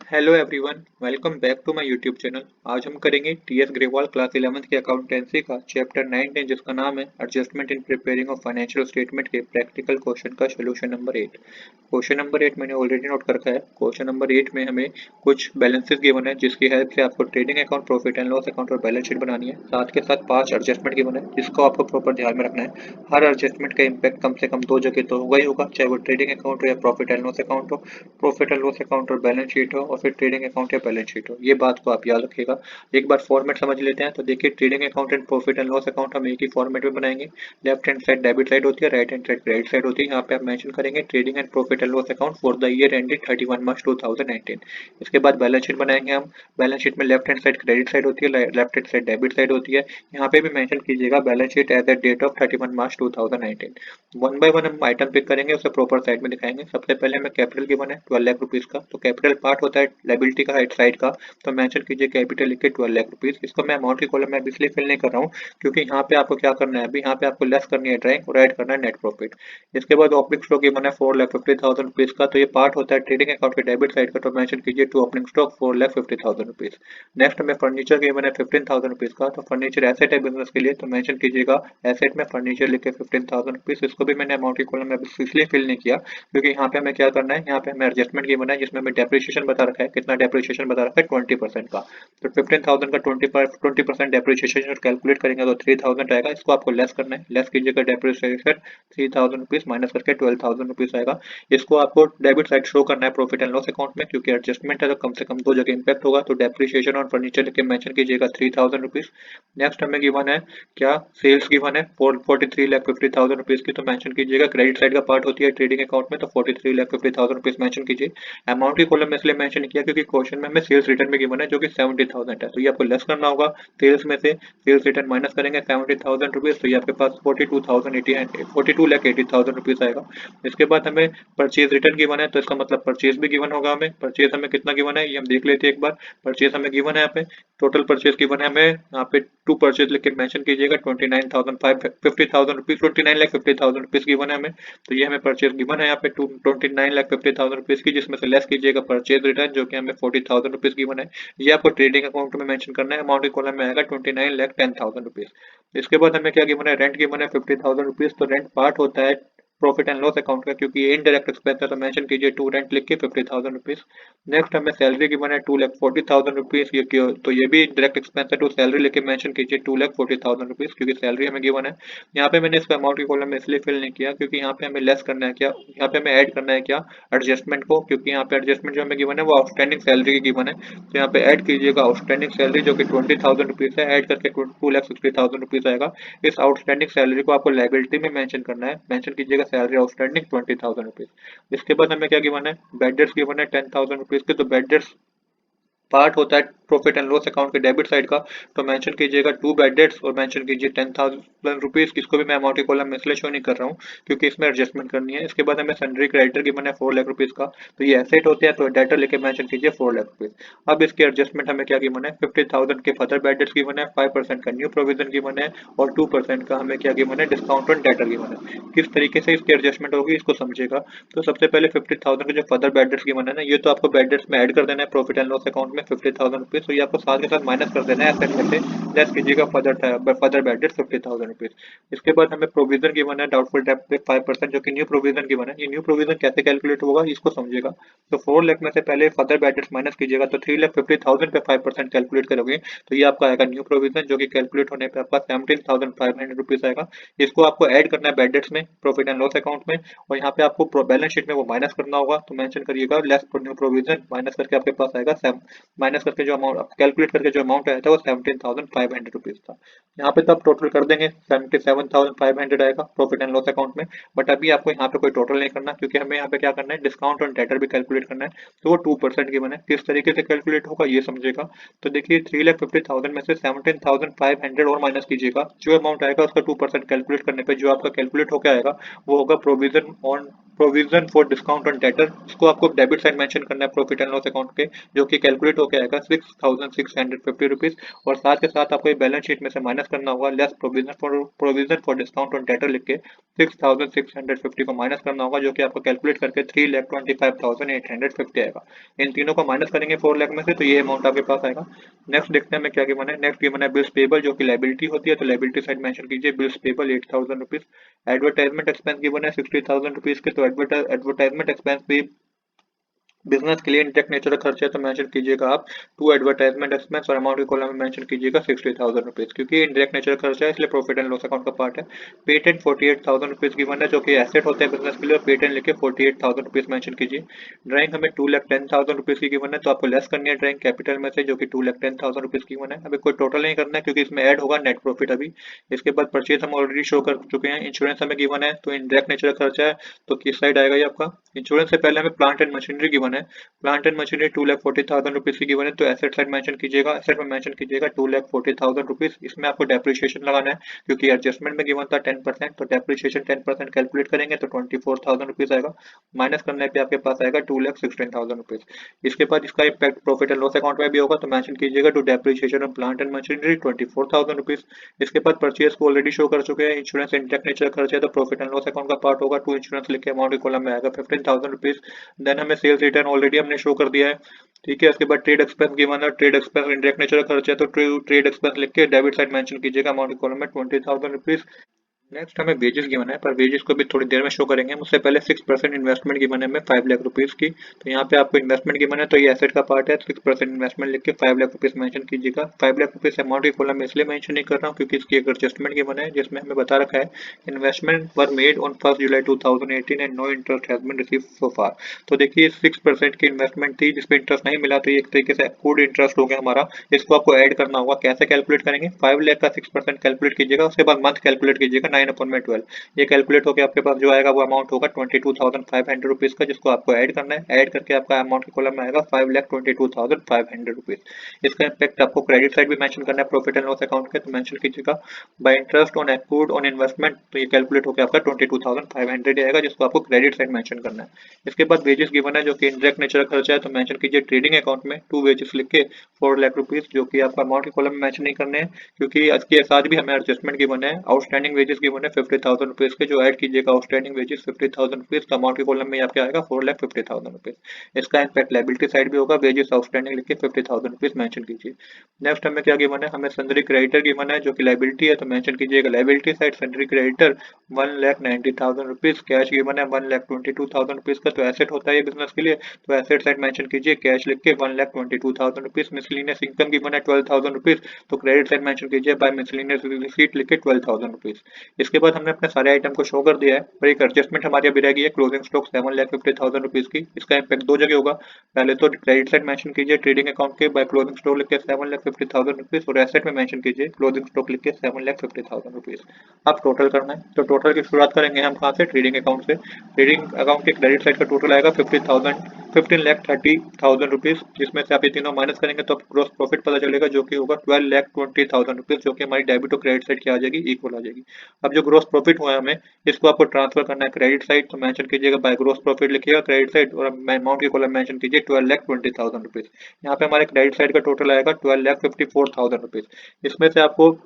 Hello everyone, welcome back to my YouTube channel. आज हम करेंगे टीएस ग्रेवाल क्लास 11th की अकाउंटेंसी का चैप्टर 9 है, जिसका नाम है adjustment in preparing of financial statement के प्रैक्टिकल क्वेश्चन का सोल्यूशन नंबर 8। क्वेश्चन नंबर 8 मैंने ऑलरेडी नोट कर रखा है। क्वेश्चन नंबर 8 में हमें कुछ बैलेंसेस गिवन है, जिसकी हेल्प से आपको trading account, profit and loss account और बैलेंस शीट बनानी है। साथ के साथ 5 एडजस्टमेंट गिवन है, जिसको आपको प्रॉपर ध्यान में रखना है। हर एडजस्टमेंट का इम्पैक्ट कम से कम दो जगह तो होगा ही होगा, चाहे वो ट्रेडिंग अकाउंट हो या प्रॉफिट एंड लॉस अकाउंट हो, प्रॉफिट एंड लॉस अकाउंट और बैलेंस शीट हो, और फिर ट्रेडिंग अकाउंट या बैलेंस शीट हो। ये बात को आप याद रखिएगा। एक बार फॉर्मेट समझ लेते हैं। तो देखिए, trading account and profit and loss account हम एक ही फॉर्मेट में बनाएंगे। Left hand side debit side होती है, right hand side credit side होती है। यहाँ पे आप मेंशन करेंगे trading and profit and loss account for the year ended 31 March 2019। इसके बाद बैलेंस शीट बनाएंगे हम। बैलेंस शीट में left hand side credit side होती है, left hand side debit side होती है। यहाँ पे भी मेंशन कीजिएगा balance sheet as the date of 31 March 2019। One by one हम आइटम पिक करेंगे, उसे प्रॉपर साइड में दिखाएंगे। सबसे पहले हमें कैपिटल गिवन है 12 लाख रुपीज का। तो कैपिटल पार्ट होता है लायबिलिटी का राइट साइड का। तो मेंशन कीजिए कैपिटल लिख के 12 लाख रुपीज। इसको मैं अमाउंट की कॉलम में इसलिए फिल नहीं कर रहा हूँ, क्योंकि यहाँ पे आपको क्या करना है, अभी यहाँ पे आपको लेस करनी है ड्राइंग और ऐड करना है नेट प्रॉफिट। इसके बाद ओपनिंग स्टॉक गिवन है 4,50,000 रुपीज का। तो ये पार्ट होता है ट्रेडिंग अकाउंट के डेबिट साइड का। तो मेंशन कीजिए to opening stock 4,50,000 rupees. Next हमें फर्नीचर गिवन है 15,000 रुपीज का। तो फर्नीचर एसेट है बिजनेस के लिए, तो मेंशन कीजिएगा एसेट में फर्नीचर लिख के 15,000 रुपीज। इसको भी मैंने अमाउंट की कॉलम में इसलिए फिल नहीं किया, क्योंकि यहाँ पे हमें क्या करना है, यहाँ पे हमें एडजस्टमेंट गिवन है, जिसमें हमें डेप्रिसिएशन बता रखा है। कितना डेप्रिसिएशन बता रखा है, 20% का। तो 15,000 का 20% डेप्रिसिएशन कैलकुलेट करेंगे तो 3,000 आएगा। इसको आपको लेस करना है। लेस कीजिएगा डेप्रिसिएशन 3,000 रुपीज माइनस करके 12,000 रुपीज आएगा। इसको आपको डेबिट साइड शो करना है प्रॉफिट एंड लॉस अकाउंट में, क्योंकि एडजस्टमेंट है तो कम से कम दो जगह इंपैक्ट होगा। तो डेप्रिसिएशन और फर्नीचर लिख के मेंशन कीजिएगा 3,000 रुपीज। नेक्स्ट हमें गिवन है क्या, सेल्स गिवन है 43,50,000 रुपीज की। तो मेंशन कीजिएगा क्रेडिट साइड का पार्ट होती है ट्रेडिंग अकाउंट में। तो 43,50,000 रुपीज मेंशन कीजिए। अमाउंट की कॉलम में इसलिए मेंशन किया क्योंकि क्वेश्चन में हमें सेल्स रिटर्न में गिवन है, जो कि 70,000 है। तो ये आपको लेस करना होगा। सेल्स में से सेल्स रिटर्न माइनस करेंगे 70,000 रुपीज। तो ये आपके पास 42,080,000 रुपीज आएगा। इसके बाद हमें परचेज रिटर्न गिवन है, तो इसका मतलब परचेज भी गिवन होगा हमें। परचेज हमें कितना गिवन है ये हम देख लेते हैं एक बार। परचेज हमें गिवन है यहाँ पे, टोटल परचेज गिवन है हमें यहाँ पे। टू परचेज लिख के मेंशन कीजिएगा 29,50,000 रुपीज, 29,50,000 रुपीज गिवन है हमें। तो ये हमें परचेज गिवन है यहाँ पे 29,50,000 रुपीज की, जिसमें से लेस कीजिएगा परचेज रिटर्न, जो कि हमें 40,000 रुपीज गिवन है। ये आपको ट्रेडिंग अकाउंट में मेंशन करना है। अमाउंट की कॉलम में आएगा 29,10,000 रुपीज। इसके बाद हमें क्या गिवन है, रेंट गिवन है 50,000 रुपीज। तो रेंट पार्ट होता है प्रॉफिट एंड लॉस अकाउंट का, क्योंकि ये इनडायरेक्ट एक्सपेंस है। तो मेंशन कीजिए टू रेंट लिख के 50,000 रुपीज। नेक्स्ट हमें सैलरी गिवन है 2,40,000 रुपीज। ये तो ये भी डायरेक्ट एक्सपेंस है। टू सैलरी लिख के मेंशन कीजिए 2,40,000 रुपीज, क्योंकि सैलरी हमें गिवन है। यहाँ पे मैंने इसका अमाउंट की कॉलम में इसलिए फिल नहीं किया, क्योंकि यहाँ पे हमें लेस करना है क्या, यहाँ पे हमें ऐड करना है क्या, एडजस्टमेंट को। क्योंकि यहाँ पे एडजस्टमेंट जो हमें गिवन है वो आउटस्टैंडिंग सैलरी की गिवन है। तो यहाँ पे ऐड कीजिएगा आउटस्टैंडिंग सैलरी, जो कि 20,000 रुपीज है। ऐड करके 2,60,000 रुपीज आएगा। इस आउटस्टैंडिंग सैलरी को आपको लाइबिलिटी में मेंशन करना है। मेंशन कीजिएगा सैलरी आउटस्टैंडिंग 20,000 रुपीज। इसके बाद हमें क्या गिवन है, बेड डेट्स गिवन है 10,000 रुपीज के। तो बेड डेट्स पार्ट होता है प्रॉफिट एंड लॉस अकाउंट के डेबिट साइड का। तो मेंशन कीजिएगा टू बैड डेट्स और मेंशन कीजिए 10,000 रुपीज। इसको भी मैं अमाउंट की कॉलम में इसलिए शो नहीं कर रहा हूँ, क्योंकि इसमें एडजस्टमेंट करनी है। इसके बाद हमें सन्ड्री क्रेडिटर की बना है 4 लाख रुपीज का। तो ये एसेट होते हैं, तो डेटर लेके मेंशन कीजिए 4 लाख रुपीज। अब इसके एडजस्टमेंट हमें क्या की बना है, 50,000 के फर्दर बैड डेट्स की बना है, 5% का न्यू प्रोविजन की बना है, और 2% का हमें क्या की बना है, डिस्काउंट ऑन डेटर की बना है। किस तरीके से इसकी एडजस्टमेंट होगी इसको समझेगा। तो सबसे पहले 50,000 के जो फर्दर बैड डेट्स की बना है ना, ये तो आपको बैड डेट्स में ऐड कर देना है प्रॉफिट एंड लॉस अकाउंट में 50,000 रुपीज। तो ये आपको साथ के साथ माइनस कर देना है एसेट में से। लेस कीजिएगा फर्दर बैड डेट्स 50,000 रुपीज। इसके बाद हमें प्रोविजन की बना है डाउटफुल डेट पे 5%, जो कि न्यू प्रोविजन की बना है। ये न्यू प्रोविजन कैसे कैलकुलेट होगा इसको समझेगा। तो 4 लाख में से पहले फर्दर बैड डेट्स माइनस कीजिएगा, तो 3,50,000 पे 5% कैलकुलेट करोगे तो ये आपका आएगा न्यू प्रोविजन, जो कि कैलकुलेट होने पे आपका 17,500 रुपीज आएगा। इसको आपको ऐड करना है बैड डेट्स में, प्रॉफिट एंड लॉस अकाउंट में, और यहाँ पे आपको बैलेंस शीट में वो माइनस करना होगा। तो मेंशन करिएगा लेस न्यू प्रोविजन, माइनस करके आपके पास आएगा माइनस करके जो अमाउंट कैलकुलेट करके जो अमाउंट आया था वो 17,500 रुपीज था। यहाँ पे तो आप टोटल कर देंगे 77,500 आएगा प्रॉफिट एंड लॉस अकाउंट में। बट अभी आपको यहाँ पे कोई टोटल नहीं करना, क्योंकि हमें यहाँ पे क्या करना है, डिस्काउंट ऑन डेटर भी कैलकुलेट करना है। तो वो 2% की बने, किस तरीके से कैलकुलेट होगा ये समझेगा। तो देखिए 3,50,000 में से 17,500 और माइनस कीजिएगा। जो अमाउंट आएगा उसका 2% कैलकुलेट करने पे जो आपका कैलकुलेट होकर आएगा वो होगा provision for discount on debtor. इसको आपको डेबिट साइड मेंशन करना है प्रॉफिट एंड लॉस अकाउंट के, जो कि कैलकुलेट होकर आएगा 6,650 रुपीज, और साथ के साथ आपको बैलेंस शीट में से माइनस करना होगा less provision for discount on debtor लिख के 6,650 को माइनस करना होगा, जो कि आपको कैलकुलेट करके 3,25,850 आएगा। इन तीनों को माइनस करेंगे 4 लाख में से, तो ये अमाउंट आपके पास आएगा। नेक्स्ट देखते हैं हमें क्या गिवन है। नेक्स्ट गिवन है बिल्स पेबल, जो कि लाइबिलिटी होती है, तो लाइबिलिटी साइड मेंशन कीजिए bills payable 8,000 rupees. Advertisement expense given है 60,000 रुपीज के, तो एडवर्टाइजमेंट एक्सपेंस भी बिजनेस के लिए इंटेक्ट नेचर का खर्चा है, तो मेंशन कीजिएगा आप टू एडवर्टाइजमेंट एक्सपेंस, और अमाउंट के कॉलम में मेंशन कीजिएगा 60,000 रुपीज, क्योंकि इंडायरेक्ट नेचर का खर्चा है इसलिए प्रॉफिट एंड लॉस अकाउंट का पार्ट है। पेटेंट 48,000 रुपीज गिवन है, जो कि एसेट होता है बिजनेस के लिए, और पेटेंट लिखे 48,000 रुपीज मेंशन कीजिए। ड्राइंग हमें 2,10,000 रुपीज की गिवन है, तो आपको लेस करनी है ड्राइंग कैपिटल में से, जो कि 2,10,000 रुपीज की गिवन है। अभी कोई टोटल नहीं करना है क्योंकि इसमें ऐड होगा नेट प्रॉफिट अभी। इसके बाद परचेज हम ऑलरेडी शो कर चुके हैं। इंश्योरेंस हमें गिवन है, तो इंडायरेक्ट नेचर का खर्चा है, तो किस साइड आएगा ये आपका। इंश्योरेंस से पहले हमें प्लांट एंड मशीनरी गिवन है, प्लांट एंड मशीनरी 2,40,000 रुपीज की गिवन है, तो एसेट साइड मेंशन कीजिएगा, एसेट में मेंशन कीजिएगा 2,40,000 रुपीज। इसमें आपको डेप्रिसिएशन लगाना है क्योंकि एडजस्टमेंट में गिवन था 10%, तो डेप्रिसिएशन 10% कैलकुलेट करेंगे तो 24,000 रुपीज आएगा। माइनस करने पे आपके पास आएगा 2,16,000 रुपीज। इसके बाद इसका impact profit and loss account में भी होगा, तो मेंशन कीजिएगा to depreciation of plant and machinery 24,000 rupees. इसके बाद परचेज को ऑलरेडी शो कर चुके हैं। इंश्योरेंस इंटेक्ट नेचर खर्च है, तो प्रॉफिट एंड लॉस अकाउंट का पार्ट होगा, टू इंश्योरेंस लिख के अमाउंट के कॉलम में आएगा 15,000 रुपीज। देन हमें सेल्स रिटर्न ऑलरेडी हमने शो कर दिया है, ठीक है। उसके बाद ट्रेड एक्सपेंस गिवन है, ट्रेड एक्सपेंस इंडायरेक्ट नेचर का खर्च है, तो ट्रेड एक्सपेंस लिख के डेबिट साइड मेंशन कीजिएगा अमाउंट के कॉलम में 20,000 रुपीज। नेक्स्ट हमें वेजेस गिवन है, पर वेजेस को भी थोड़ी देर में शो करेंगे। उससे पहले 6% इन्वेस्टमेंट गिवन है हमें 5 लाख रुपीज की, तो यहाँ पे आपको इन्वेस्टमेंट गिवन है, तो ये एसेट का पार्ट है। 6% इन्वेस्टमेंट लिख के 5 लाख रुपीज मेंशन कीजिएगा। 5 लाख रुपीज अमाउंट की कॉलम में इसलिए मेंशन नहीं कर रहा हूँ क्योंकि इसकी एक एडजस्टमेंट गिवन है, जिसमें हमें बता रखा है investment were made on 1 July 2018 and no interest has been received so far. तो देखिए 6% की इन्वेस्टमेंट थी जिसपे इंटरेस्ट नहीं मिला, तो ये एक तरीके से अक्रूड इंटरेस्ट हो गया हमारा। इसको आपको ऐड करना होगा। कैसे कैलकुलेट करेंगे, 5 लाख का 6% कैलकुलेट कीजिएगा, उसके बाद मंथ कैलकुलेट कीजिएगा 9/12। ये कैलकुलेट होकर आपके पास जो आएगा वो अमाउंट होगा 22,500 रुपीज का, जिसको आपको ऐड करना है। ऐड करके आपका अमाउंट के कॉलम में आएगा 5,22,500 रुपीज। इसका इम्पैक्ट आपको क्रेडिट साइड भी मेंशन करना है प्रॉफिट एंड लॉस अकाउंट के, तो मेंशन कीजिएगा bye interest on accrued on investment, तो ये कैलकुलेट होकर आपका 22,500 आएगा, जिसको आपको क्रेडिट साइड मेंशन करना है। इसके बाद वेजेस गिवन है, जो कि इंडायरेक्ट नेचर का खर्चा है, तो मेंशन कीजिए ट्रेडिंग अकाउंट में 2 वेजेस लिख के 4 लाख रुपीज, जो कि आपका अमाउंट के कॉलम में मेंशन नहीं करने हैं क्योंकि इसके साथ भी हमें एडजस्टमेंट गिवन है। आउटस्टैंडिंग वेजेस गिवन है 50,000 रुपीज के, जो ऐड कीजिएगा आउटस्टैंडिंग वेजेस 50,000 रुपीज का अमाउंट के कॉलम में आपके आएगा 4,50,000 रुपीज। इसका इम्पैक्ट लायबिलिटी साइड भी होगा। वेजेस आउटस्टैंडिंग लिख के 50,000 रुपीज मेंशन कीजिए। नेक्स्ट हमें क्या गिवन है, हमें सन्ड्री क्रेडिटर गिवन है, जो कि लायबिलिटी है, तो मेंशन कीजिएगा liability side sundry creditor 1,90,000 rupees. Cash given है 1,22,000 रुपीज का, तो एसेट होता है बिजनेस के लिए, तो एसेट साइड मेंशन कीजिए कैश लिख के 1,22,000 रुपीज। मिसलिनियस इनकम गिवन है 12,000 रुपीज, तो क्रेडिट साइड मेंशन कीजिए बाय मिसलिनियस रिसीट लिख के 12,000 रुपीज। इसके बाद हमने अपने सारे आइटम को शो कर दिया है, पर एक एडजस्टमेंट हमारी अभी रह गई है क्लोजिंग स्टॉक 7,50,000 रुपीज की। इसका इम्पैक्ट दो जगह होगा। पहले तो क्रेडिट साइड मेंशन कीजिए ट्रेडिंग अकाउंट के बाय क्लोजिंग स्टॉक लिख के 7,50,000 रुपीज, और एसेट में मेंशन कीजिए क्लोजिंग स्टॉक लिख के 7,50,000 रुपीज। अब टोटल करना है, तो टोटल की शुरुआत करेंगे हम कहाँ से, ट्रेडिंग अकाउंट से। ट्रेडिंग अकाउंट के क्रेडिट साइड का टोटल आएगा 15,30,000 रुपीज, जिसमें से आप ये तीनों माइनस करेंगे तो ग्रोस प्रॉफिट पता चलेगा, जो कि होगा 12,20,000 रुपीज, जो कि हमारी डेबिट और क्रेडिट साइड की आ जाएगी, इक्वल आ जाएगी। अब जो ग्रोस प्रॉफिट हुआ है हमें, इसको आपको ट्रांसफर करना है क्रेडिट साइड, तो मेंशन कीजिएगा बाय ग्रोस प्रॉफिट लिखिएगा क्रेडिट साइड, और अमाउंट की कॉलम मेंशन कीजिए 12,20,000 रुपीज। यहाँ पे हमारे क्रेडिट साइड का टोटल आएगा 12,54,000 रुपीज। इसमें से आपको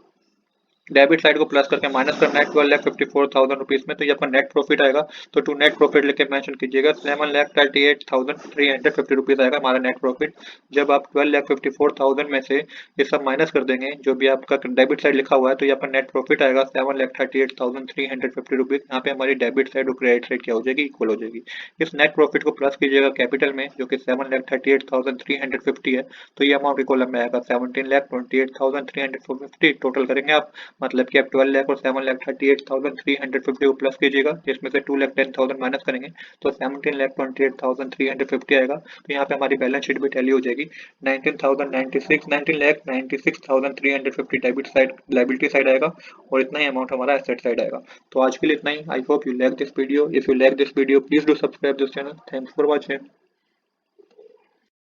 डेबिट साइड को प्लस करके माइनस करना है 12,54,000 रुपीज में, तो ये आपका नेट प्रॉफिट आएगा। तो टू नेट प्रॉफिट लेके मेंशन कीजिएगा 7,38,350 रुपीज आएगा हमारा नेट प्रॉफिट। जब आप 12,54,000 में से ये सब माइनस कर देंगे, जो भी आपका डेबिट साइड लिखा हुआ है, तो ये आपका नेट प्रॉफिट आएगा 7,38,350 रुपीज। यहाँ पे हमारी डेबिट साइड और क्रेडिट साइड क्या हो जाएगी, इक्वल हो जाएगी। इस नेट प्रॉफिट को प्लस कीजिएगा कैपिटल में, जो कि 7,38,350 है, तो ये अमाउंट इक्वल में आएगा 17,28,350। टोटल करेंगे आप, मतलब कि आप 12 लाख और 7,38,350 को प्लस कीजिएगा, जिसमें से 2,10,000 माइनस करेंगे तो 17,28,350 आएगा। तो यहाँ पे हमारी बैलेंस शीट भी टैली हो जाएगी। 19,96,19,0350 डेबिट साइड लायबिलिटी साइड आएगा, और इतना ही अमाउंट हमारा एसेट साइड आएगा। तो आज के लिए इतना ही। I hope you like this video. If you like this video please do subscribe this channel. Thanks for watching.